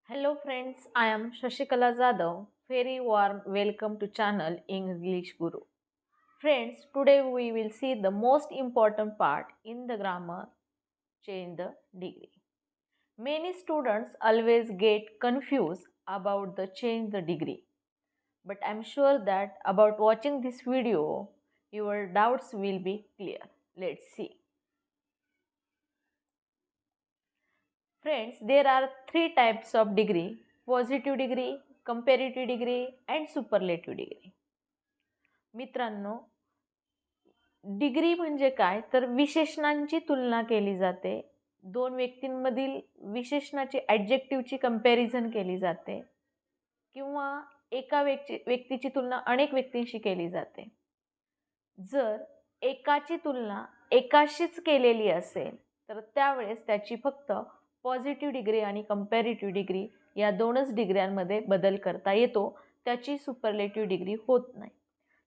Hello friends, I am Shashikala Jadhav. Very warm welcome to channel English Guru. Friends, today we will see the most important part in the grammar, change the degree. Many students always get confused about the change the degree. But I am sure that about watching this video, your doubts will be clear. Let's see. Friends, there are three types of degree: positive degree, comparative degree and superlative degree. मित्रांनो, degree म्हणजे काय तर विशेषणांची तुलना केली जाते. दोन व्यक्तींमधील विशेषणाची ॲडजेक्टिव्हची comparison केली जाते किंवा एका व्यक्तीची तुलना अनेक व्यक्तींशी केली जाते. जर एकाची तुलना एकाशीच केलेली असेल तर त्यावेळेस त्याची फक्त पॉझिटिव्ह डिग्री आणि कंपॅरेटिव्ह डिग्री या दोनच डिग्र्यांमध्ये बदल करता येतो. त्याची सुपरलेटिव्ह डिग्री होत नाही.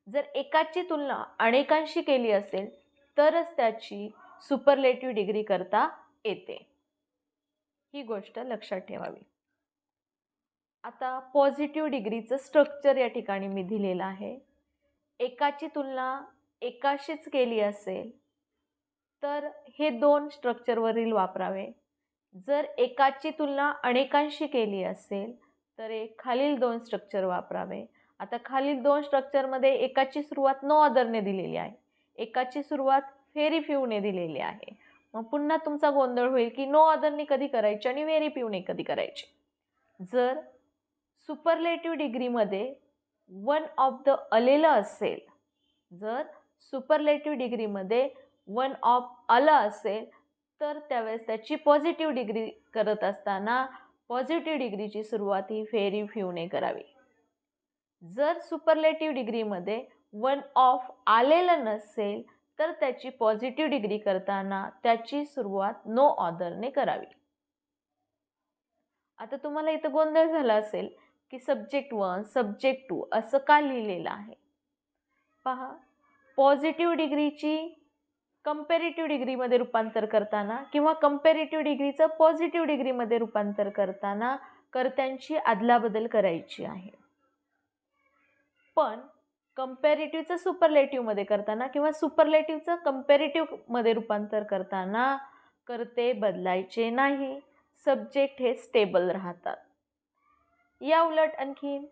जर एकाची तुलना अनेकांशी केली असेल तरच त्याची सुपरलेटिव्ह डिग्री करता येते. ही गोष्ट लक्षात ठेवावी. आता पॉझिटिव्ह डिग्रीचं स्ट्रक्चर या ठिकाणी मी दिलेलं आहे. एकाची तुलना एकाशीच केली असेल तर हे दोन स्ट्रक्चरवरील वापरावे. जर एकाची तुलना अनेकांशी केली असेल तर खालील दोन स्ट्रक्चर वापरावे. आता खालील दोन स्ट्रक्चरमध्ये एकाची सुरुवात नो अदरने दिलेली आहे, एकाची सुरुवात व्हेरी फ्यूने दिलेली आहे. मग पुन्हा तुमचा गोंधळ होईल की नो अदरने कधी करायची आणि व्हेरी फ्यूने कधी करायची. जर सुपरलेटिव्ह डिग्रीमध्ये वन ऑफ द आलेलं असेल, जर सुपरलेटिव्ह डिग्रीमध्ये वन ऑफ आलं असेल तर त्यावेळेस त्याची पॉझिटिव्ह डिग्री करत असताना पॉझिटिव्ह डिग्रीची सुरुवात ही व्हेरी फ्यूने करावी. जर सुपरलेटिव्ह डिग्रीमध्ये वन ऑफ आलेलं नसेल तर त्याची पॉझिटिव्ह डिग्री करताना त्याची सुरुवात नो ऑदरने करावी. आता तुम्हाला इथं गोंधळ झाला असेल की सब्जेक्ट 1 सब्जेक्ट 2 असं का लिहिलेलं आहे. पहा, पॉझिटिव्ह डिग्रीची कंपॅरेटिव्ह डिग्रीमध्ये रूपांतर करताना किंवा कंपॅरेटिव्ह डिग्रीचं पॉझिटिव्ह डिग्रीमध्ये रूपांतर करताना कर्त्यांची अदलाबदल करायची आहे. पण कंपॅरेटिव्हचं सुपरलेटिव्हमध्ये करताना किंवा सुपरलेटिव्हचं कंपॅरेटिव्हमध्ये रूपांतर करताना कर्ते बदलायचे नाही. सब्जेक्ट हे स्टेबल राहतात. या उलट आणखीन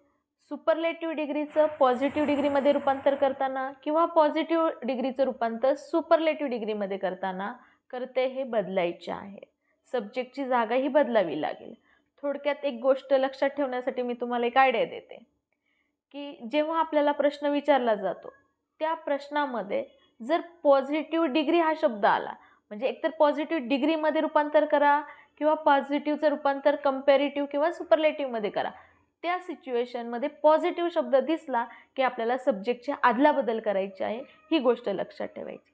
सुपरलेटिव्ह डिग्रीचं पॉझिटिव्ह डिग्रीमध्ये रूपांतर करताना किंवा पॉझिटिव्ह डिग्रीचं रूपांतर सुपरलेटिव्ह डिग्रीमध्ये करताना कर्ते हे बदलायचे आहे. सब्जेक्टची जागा ही बदलावी लागेल. थोडक्यात एक गोष्ट लक्षात ठेवण्यासाठी मी तुम्हाला एक आयडिया देते की जेव्हा आपल्याला प्रश्न विचारला जातो त्या प्रश्नामध्ये जर पॉझिटिव्ह डिग्री हा शब्द आला म्हणजे एकतर पॉझिटिव्ह डिग्रीमध्ये रूपांतर करा किंवा पॉझिटिव्हचं रूपांतर कंपॅरेटिव्ह किंवा सुपरलेटिव्हमध्ये करा. त्या सिच्युएशनमध्ये पॉझिटिव्ह शब्द दिसला की आपल्याला सब्जेक्टची अदलाबदल करायची आहे. ही गोष्ट लक्षात ठेवायची.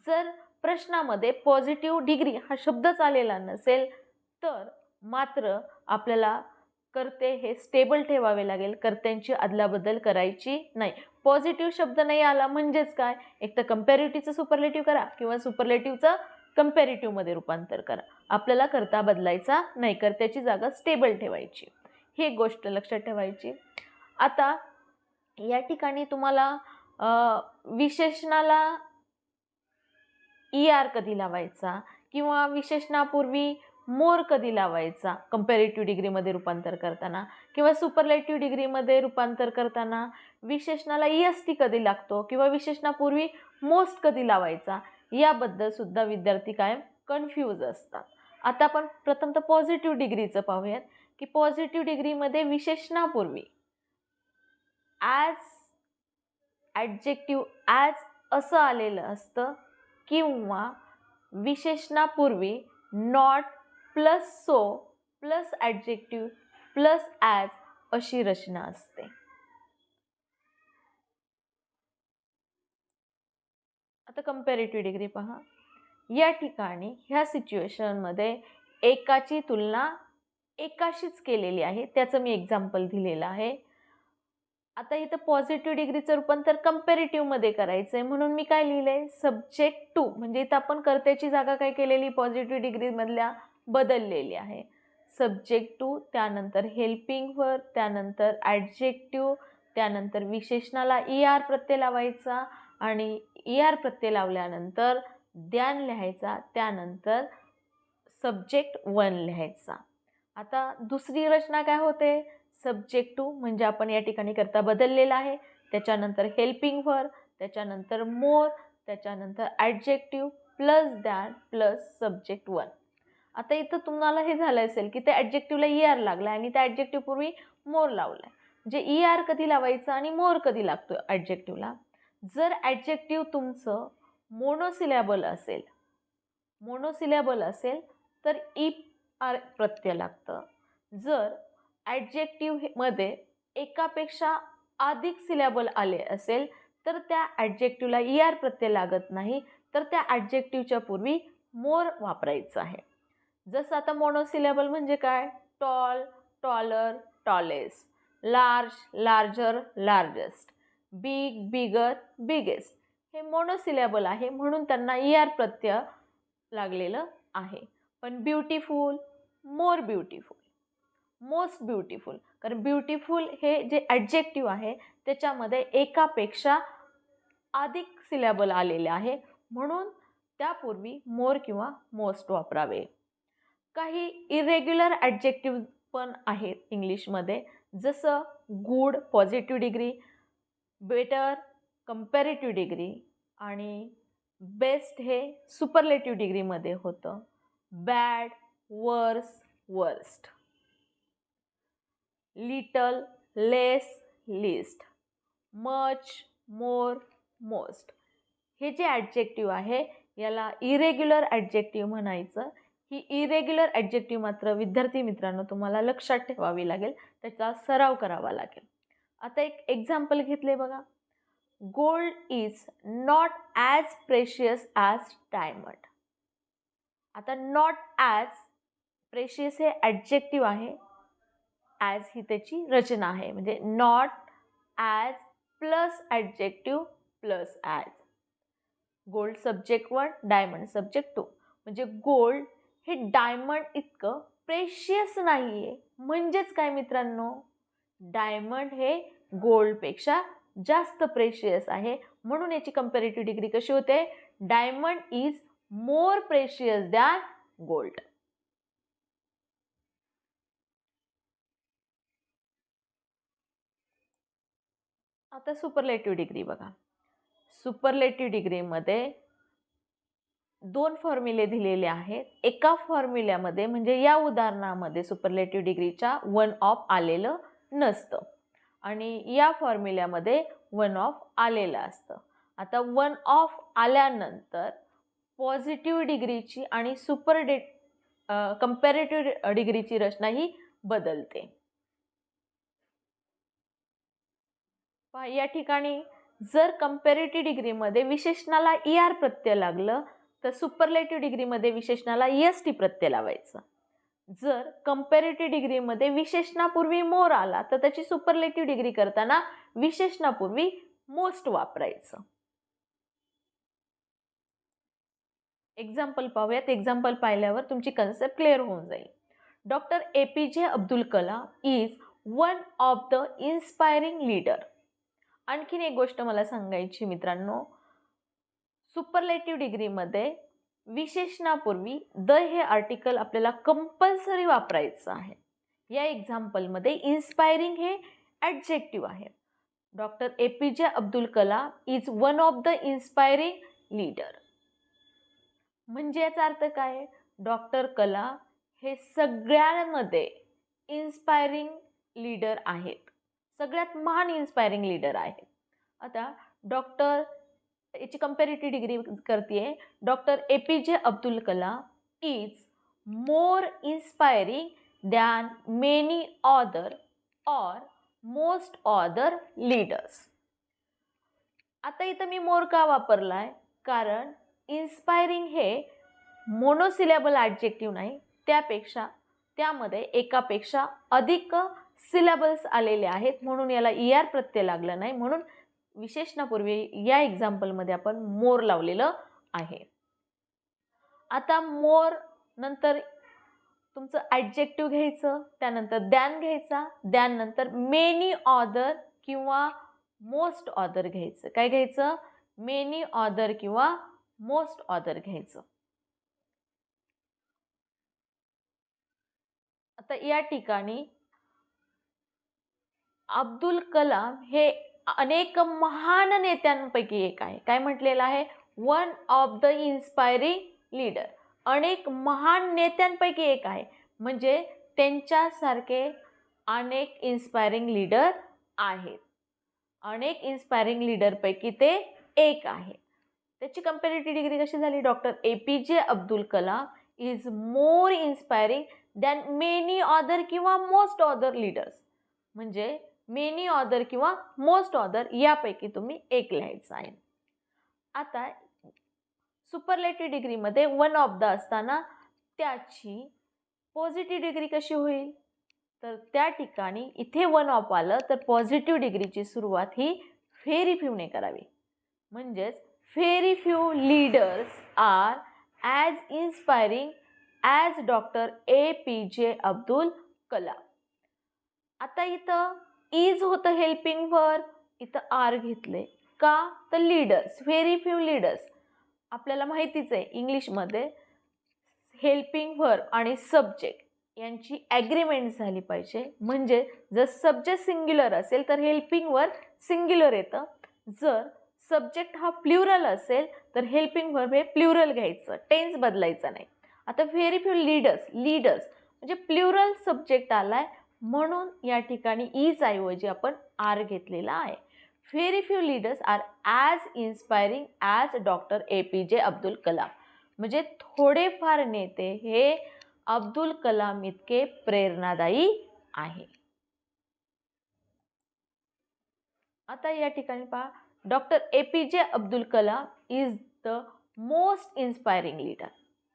जर प्रश्नामध्ये पॉझिटिव्ह डिग्री हा शब्दच आलेला नसेल तर मात्र आपल्याला कर्ते हे स्टेबल ठेवावे लागेल. कर्त्यांची अदलाबदल करायची नाही. पॉझिटिव्ह शब्द नाही आला म्हणजेच काय, एक तर कंपॅरेटिव्हचं सुपरलेटिव्ह करा किंवा सुपरलेटिव्हचं कंपॅरेटिव्हमध्ये रूपांतर करा. आपल्याला कर्ता बदलायचा नाही, कर्त्याची जागा स्टेबल ठेवायची. ही एक गोष्ट लक्षात ठेवायची. आता या ठिकाणी तुम्हाला विशेषणाला ER कधी लावायचा किंवा विशेषणापूर्वी मोर कधी लावायचा कंपॅरेटिव्ह डिग्रीमध्ये रूपांतर करताना किंवा सुपरलेटिव्ह डिग्रीमध्ये रूपांतर करताना विशेषणाला EST कधी लागतो किंवा विशेषणापूर्वी मोस्ट कधी लावायचा याबद्दल सुद्धा विद्यार्थी कायम कन्फ्यूज असतात. आता आपण प्रथमतः पॉझिटिव्ह डिग्रीचं पाहूयात की पॉझिटिव्ह डिग्रीमध्ये विशेषणापूर्वी ॲज, ॲडजेक्टिव्ह ॲज असं आलेलं असतं किंवा विशेषणापूर्वी not plus so plus adjective plus as अशी रचना असते. आता कंपॅरेटिव्ह डिग्री पहा. या ठिकाणी ह्या सिच्युएशनमध्ये एकाची तुलना एकाशीच केलेली आहे. त्याचं मी एक्झाम्पल दिलेलं आहे. आता इथं पॉझिटिव्ह डिग्रीचं रूपांतर कंपॅरेटिव्हमध्ये करायचं आहे म्हणून मी काय लिहिलंय सब्जेक्ट 2 म्हणजे इथं आपण कर्त्याची जागा काय केलेली पॉझिटिव्ह डिग्रीमधल्या बदललेली आहे. सब्जेक्ट टू, त्यानंतर हेल्पिंग वर्ब, त्यानंतर ॲडजेक्टिव्ह, त्यानंतर विशेषणाला ER प्रत्यय लावायचा आणि ER प्रत्यय लावल्यानंतर द्यान लिहायचा, त्यानंतर सब्जेक्ट 1 लिहायचा. आता दुसरी रचना काय होते, सब्जेक्ट टू म्हणजे आपण या ठिकाणी करता बदललेला आहे, त्याच्यानंतर हेल्पिंग वर्ब, त्याच्यानंतर मोर, त्याच्यानंतर adjective plus than plus subject 1. आता इथं तुम्हाला हे झालं असेल की त्या ॲडजेक्टिव्हला ER लागला आणि त्या ॲडजेक्टिव्ह पूर्वी मोर लावलाय. म्हणजे ER कधी लावायचा आणि मोर कधी लागतो ॲडजेक्टिव्हला. जर ॲडजेक्टिव्ह तुमचं मोनोसिलॅबल असेल तर ER प्रत्यय लागतं. जर ॲडजेक्टिव्ह मध्ये एकापेक्षा अधिक सिलॅबल आले असेल तर त्या ॲडजेक्टिव्हला ER प्रत्यय लागत नाही, तर त्या ॲडजेक्टिव्हच्या पूर्वी मोर वापरायचं आहे. जसं आता मोनोसिलॅबल म्हणजे काय, tall, taller, tallest, large, larger, largest, big, bigger, biggest. हे मोनोसिलॅबल आहे म्हणून त्यांना ER प्रत्यय लागलेलं आहे. पण ब्युटिफुल, मोर ब्युटिफुल, मोस्ट ब्युटिफुल, कारण ब्युटिफुल हे जे ॲडजेक्टिव्ह आहे त्याच्यामध्ये एकापेक्षा अधिक सिलॅबल आलेले आहे म्हणून त्यापूर्वी मोर किंवा मोस्ट वापरावे. काही इरेग्युलर ॲडजेक्टिव्ह पण आहेत इंग्लिशमध्ये, जसं good positive degree, better comparative degree आणि बेस्ट हे सुपरलेटिव्ह डिग्रीमध्ये होतं. बॅड, वर्स, वर्स्ट, लिटल, लेस, लिस्ट, मच, मोर, मोस्ट. हे जे ॲडजेक्टिव्ह आहे याला इरेग्युलर ॲडजेक्टिव्ह म्हणायचं. ही इरेग्युलर ॲडजेक्टिव्ह मात्र विद्यार्थी मित्रांनो तुम्हाला लक्षात ठेवावी लागेल, त्याचा सराव करावा लागेल. आता एक एक्झाम्पल घेतले बघा. Gold is not as precious as diamond. आता नॉट ॲज प्रेशियस हे ॲडजेक्टिव्ह आहे, ॲज ही त्याची रचना आहे, म्हणजे not as plus adjective plus as. Gold subject 1, diamond subject 2. म्हणजे गोल्ड हे डायमंड इतकं प्रेशियस नाही आहे. म्हणजेच काय मित्रांनो, डायमंड हे गोल्डपेक्षा जास्त प्रेशियस आहे म्हणून याची कंपॅरेटिव्ह डिग्री कशी होते, diamond is more precious than gold. आता सुपरलेटिव्ह डिग्री बघा. सुपरलेटिव्ह डिग्रीमध्ये 2 फॉर्म्युले दिलेले आहेत. एका फॉर्म्युल्यामध्ये म्हणजे या उदाहरणामध्ये सुपरलेटिव्ह डिग्रीच्या 1 ऑफ आलेलं नसतं आणि या फॉर्म्युल्यामध्ये 1 ऑफ आलेलं असतं. आता 1 ऑफ आल्यानंतर पॉझिटिव्ह डिग्रीची आणि कंपॅरेटिव्ह डिग्रीची रचना ही बदलते. या ठिकाणी जर कंपॅरेटिव्ह डिग्रीमध्ये विशेषणाला ER प्रत्यय लागलं तर सुपरलेटिव्ह डिग्रीमध्ये विशेषणाला EST प्रत्यय लावायचं. जर कंपॅरेटिव्ह डिग्रीमध्ये विशेषणापूर्वी मोर आला तर त्याची सुपरलेटिव्ह डिग्री करताना विशेषणापूर्वी मोस्ट वापरायचं. एक्झाम्पल पाहूयात. एक्झाम्पल पाहिल्यावर तुमची कन्सेप्ट क्लिअर होऊन जाईल. Doctor APJ Abdul Kalam is one of the inspiring leader. आणखीन एक गोष्ट मला सांगायची मित्रांनो, सुपरलेटिव्ह डिग्रीमध्ये विशेषणापूर्वी द हे आर्टिकल आपल्याला कंपल्सरी वापरायचं आहे. या एक्झाम्पलमध्ये इन्स्पायरिंग हे ॲडजेक्टिव्ह आहे. Doctor APJ Abdul Kalam is one of the inspiring leader. म्हणजे याचा अर्थ काय आहे, डॉक्टर कलाम हे सगळ्यांमध्ये इन्स्पायरिंग लीडर आहेत, सगळ्यात महान इन्स्पायरिंग लीडर आहेत. आता डॉक्टर याची कंपॅरेटिव्ह डिग्री करते. Doctor APJ Abdul Kalam is more inspiring than many other or most other leaders. आता इथं मी मोर का वापरलाय, कारण इन्स्पायरिंग हे मोनोसिलॅबल ॲडजेक्टिव्ह नाही, त्यामध्ये एकापेक्षा अधिक सिलॅबल्स आलेले आहेत म्हणून याला ER प्रत्यय लागला नाही, म्हणून विशेषणापूर्वी या एक्झाम्पलमध्ये आपण मोर लावलेलं आहे. आता मोर नंतर तुमचं ॲडजेक्टिव्ह घ्यायचं, त्यानंतर द्यान घ्यायचा, द्यानंतर मेनी ऑदर किंवा मोस्ट ऑदर घ्यायचं. काय घ्यायचं? मेनी ऑदर किंवा मोस्ट ऑदर घ्यायचं. आता या ठिकाणी अब्दुल कलाम हे अनेक महान नेत्यांपैकी एक आहे. काय म्हटलेलं आहे? One of the inspiring leader. अनेक महान नेत्यांपैकी एक आहे. म्हणजे त्यांच्यासारखे अनेक इन्स्पायरिंग लीडर आहेत. अनेक इन्स्पायरिंग लीडरपैकी ते एक आहे. त्याची कंपॅरेटिव्ह डिग्री कशी झाली? Doctor APJ Abdul Kalam is more inspiring than many other किंवा मोस्ट ऑदर लीडर्स. म्हणजे मेनी ऑदर किंवा मोस्ट ऑदर यापैकी तुम्ही एक लिहायचं आहे. आता सुपरलेटिव्ह डिग्रीमध्ये वन ऑफ द असताना त्याची पॉझिटिव्ह डिग्री कशी होईल? तर त्या ठिकाणी इथे वन ऑफ आलं तर पॉझिटिव्ह डिग्रीची सुरुवात ही व्हेरी फ्यूने करावी. म्हणजेच very few leaders are as inspiring as doctor APJ Abdul Kalam. आता इथं इज होतं हेल्पिंग वर्ब, इथं आर घेतले का? तर लीडर्स, व्हेरी फ्यू लीडर्स. आपल्याला माहितीच आहे इंग्लिशमध्ये हेल्पिंग वर्ब आणि सब्जेक्ट यांची ॲग्रीमेंट झाली पाहिजे. म्हणजे जर सब्जेक्ट सिंग्युलर असेल तर हेल्पिंग वर्ब सिंग्युलर येतं. जर सब्जेक्ट हा प्ल्युरल असेल तर हेल्पिंग वर्ब हे प्ल्युरल घ्यायचं, टेन्स बदलायचा नाही. आता व्हेरी फ्यू लीडर्स म्हणजे प्ल्युरल सब्जेक्ट आलाय म्हणून या ठिकाणी इज ऐवजी आपण आर घेतलेला आहे. Very few leaders are as inspiring as doctor APJ Abdul Kalam. म्हणजे थोडेफार नेते हे अब्दुल कलाम इतके प्रेरणादायी आहे. आता या ठिकाणी पहा, doctor APJ Abdul Kalam is the most inspiring leader.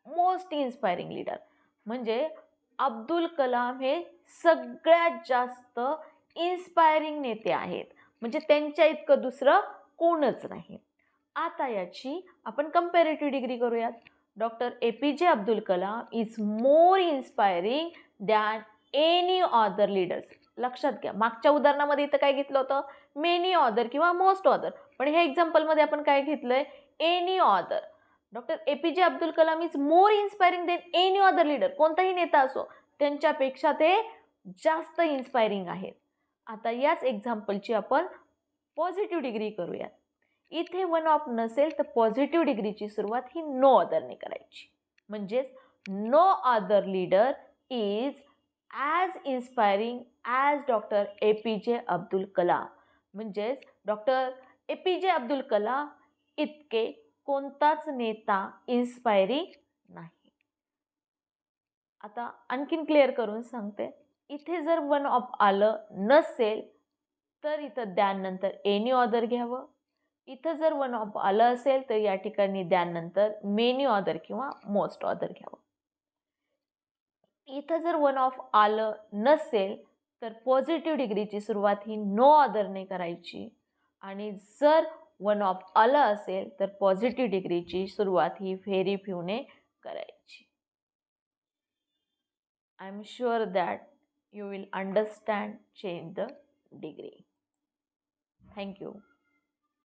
Most inspiring leader म्हणजे अब्दुल कलाम हे सगळ्यात जास्त इन्स्पायरिंग नेते आहेत. म्हणजे त्यांच्या इतकं दुसरं कोणच नाही. आता याची आपण कंपॅरेटिव्ह डिग्री करूयात. Doctor APJ Abdul Kalam is more inspiring than any other leaders. लक्षात घ्या, मागच्या उदाहरणामध्ये इथं काय घेतलं होतं? मेनी ऑदर किंवा मोस्ट ऑदर. पण ह्या एक्झाम्पलमध्ये आपण काय घेतलंय? Any other. Doctor APJ Abdul Kalam is more inspiring than any other leader. कोणताही नेता असो त्यांच्यापेक्षा ते जास्त इन्स्पायरिंग आहेत. आता याच एक्झाम्पलची आपण पॉझिटिव्ह डिग्री करूयात. इथे वन ऑफ नसेल तर पॉझिटिव्ह डिग्रीची सुरुवात ही नो अदरने करायची. म्हणजेच no other leader is as inspiring as doctor APJ Abdul Kalam. म्हणजेच डॉक्टर APJ अब्दुल कलाम इतके कोणताच नेता इन्स्पायरिंग नाही. आता आणखीन क्लिअर करून सांगते. इथे जर वन ऑफ आलं नसेल तर इथं द्यानंतर एनी ऑदर घ्यावं. इथं जर वन ऑफ आलं असेल तर या ठिकाणी द्यानंतर मेनी ऑदर किंवा मोस्ट ऑदर घ्यावं. इथं जर वन ऑफ आलं नसेल तर पॉझिटिव्ह डिग्रीची सुरुवात ही नो ऑदरने करायची. आणि जर वन ऑफ आलं असेल तर पॉझिटिव्ह डिग्रीची सुरुवात ही व्हेरी फ्यूने करायची. I am sure that you will understand change the degree. Thank you.